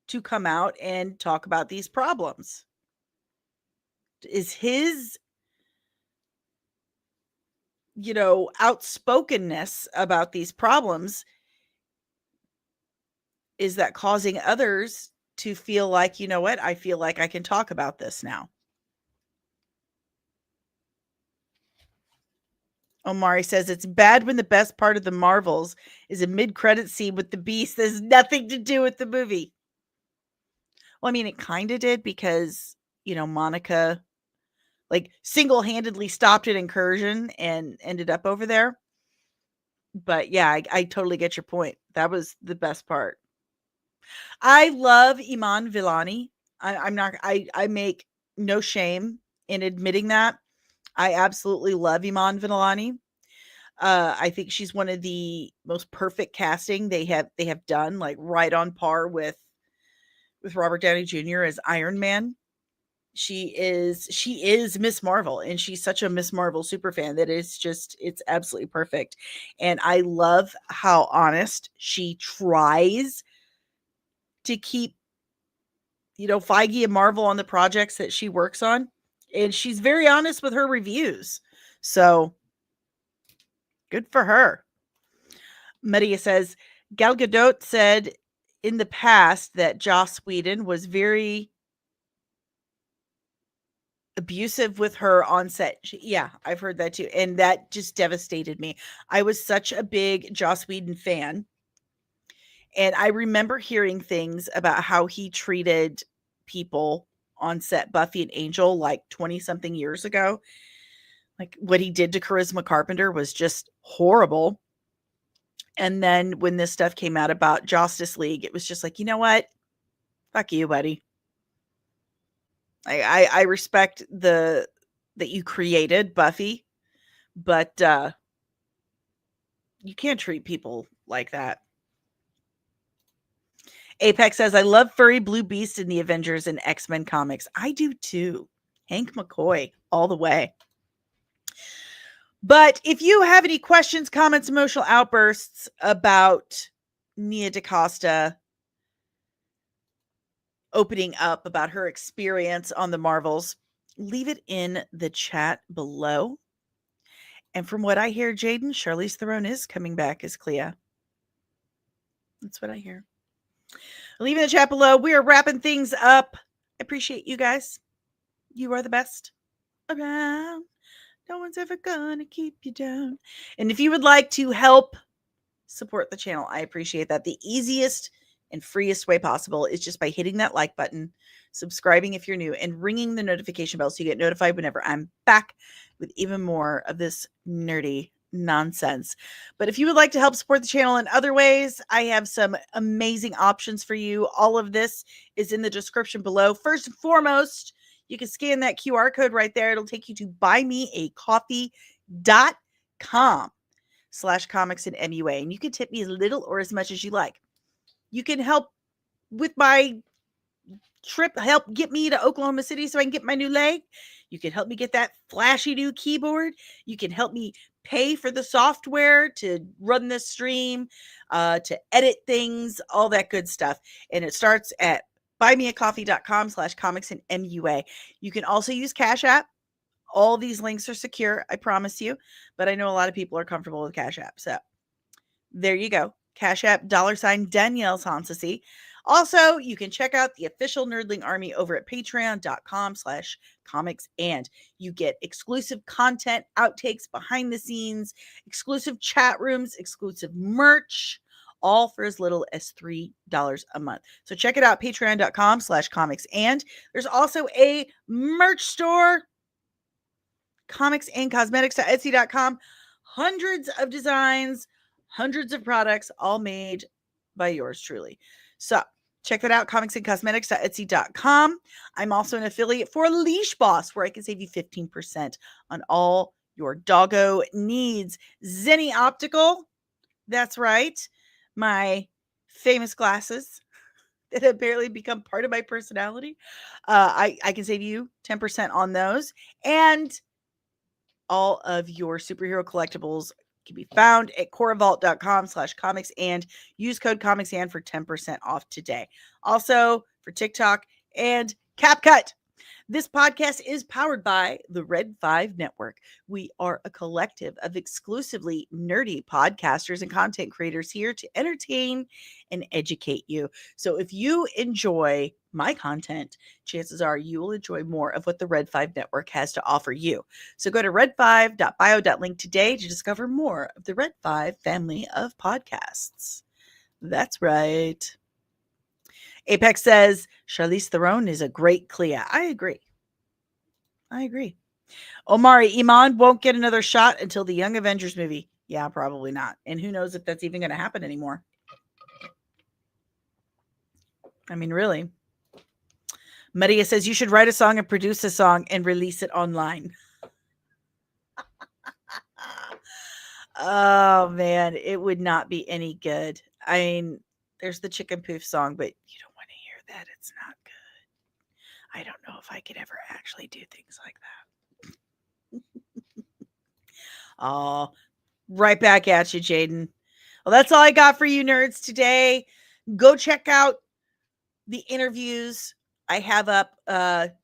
to come out and talk about these problems? Is his, outspokenness about these problems, is that causing others to feel like, you know what, I feel like I can talk about this now? Omari says, it's bad when the best part of the Marvels is a mid-credit scene with the Beast that has nothing to do with the movie. Well, I mean, it kind of did because, Monica single-handedly stopped an incursion and ended up over there. But yeah, I totally get your point. That was the best part. I love Iman Vellani. I make no shame in admitting that. I absolutely love Iman Vellani. I think she's one of the most perfect casting they have done, like right on par with Robert Downey Jr. as Iron Man. She is Miss Marvel, and she's such a Miss Marvel superfan that it's absolutely perfect. And I love how honest she tries to keep, Feige and Marvel on the projects that she works on. And she's very honest with her reviews. So good for her. Maria says, Gal Gadot said in the past that Joss Whedon was very abusive with her on set. Yeah, I've heard that too. And that just devastated me. I was such a big Joss Whedon fan. And I remember hearing things about how he treated people on set, Buffy and Angel, like 20 something years ago. Like what he did to Charisma Carpenter was just horrible. And then when this stuff came out about Justice League, it was just like, you know what? Fuck you, buddy. I respect that you created Buffy, but you can't treat people like that. Apex says, I love furry Blue Beast in the Avengers and X-Men comics. I do too. Hank McCoy all the way. But if you have any questions, comments, emotional outbursts about Nia DaCosta opening up about her experience on the Marvels, leave it in the chat below. And from what I hear, Jaden, Charlize Theron is coming back as Clea. That's what I hear. Leave in the chat below. We are wrapping things up. I appreciate you guys. You are the best around. No one's ever gonna keep you down. And if you would like to help support the channel, I appreciate that. The easiest and freest way possible is just by hitting that like button, subscribing if you're new, and ringing the notification bell so you get notified whenever I'm back with even more of this nerdy nonsense. But if you would like to help support the channel in other ways, I have some amazing options for you. All of this is in the description below. First and foremost, you can scan that QR code right there. It'll take you to buymeacoffee.com/comics and MUA. And you can tip me as little or as much as you like. You can help with my trip, help get me to Oklahoma City so I can get my new leg. You can help me get that flashy new keyboard. You can help me pay for the software to run the stream, to edit things, all that good stuff. And it starts at buymeacoffee.com/comics and MUA. You can also use Cash App. All these links are secure, I promise you. But I know a lot of people are comfortable with Cash App. So there you go. Cash App, $DanielleSoncasie. Also, you can check out the official Nerdling Army over at patreon.com/comics, and you get exclusive content, outtakes, behind the scenes, exclusive chat rooms, exclusive merch, all for as little as $3 a month. So check it out, patreon.com/comics. And there's also a merch store, comics and cosmetics.etsy.com. Hundreds of designs, hundreds of products, all made by yours truly. So check that out, comicsandcosmetics.etsy.com. I'm also an affiliate for Leash Boss, where I can save you 15% on all your doggo needs. Zenni Optical, that's right, my famous glasses that have barely become part of my personality. I can save you 10% on those. And all of your superhero collectibles can be found at coravault.com/comics, and use code COMICSAND for 10% off today. Also for TikTok and CapCut. This podcast is powered by the Red 5 Network. We are a collective of exclusively nerdy podcasters and content creators here to entertain and educate you. So if you enjoy my content, chances are you will enjoy more of what the Red 5 Network has to offer you. So go to red5.bio.link today to discover more of the Red 5 family of podcasts. That's right. Apex says, Charlize Theron is a great Clea. I agree. Omari, Iman won't get another shot until the Young Avengers movie. Yeah, probably not. And who knows if that's even going to happen anymore. I mean, really. Maria says, you should write a song and produce a song and release it online. Oh, man. It would not be any good. I mean, there's the Chicken Poof song, but you don't want to hear that. It's not good. I don't know if I could ever actually do things like that. Oh, right back at you, Jaden. Well, that's all I got for you nerds today. Go check out the interviews I have up.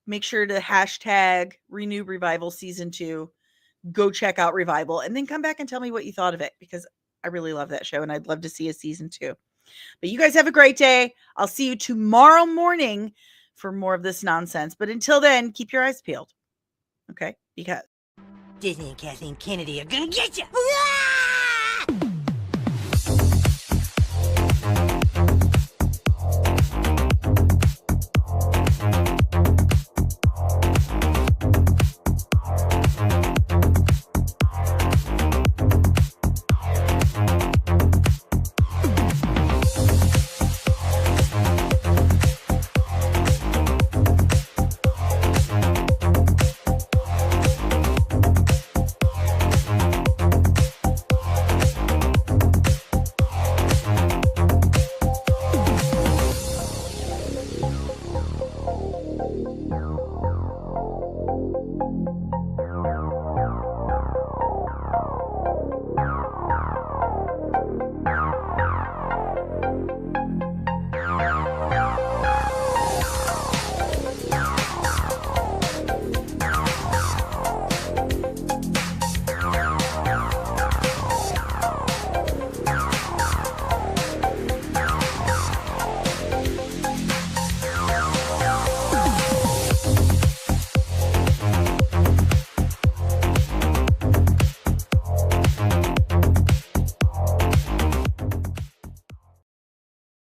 Make sure to hashtag Renew Revival Season 2. Go check out Revival and then come back and tell me what you thought of it, because I really love that show and I'd love to see a Season 2. But you guys have a great day. I'll see you tomorrow morning for more of this nonsense. But until then, keep your eyes peeled Okay, because Disney and Kathleen Kennedy are gonna get you.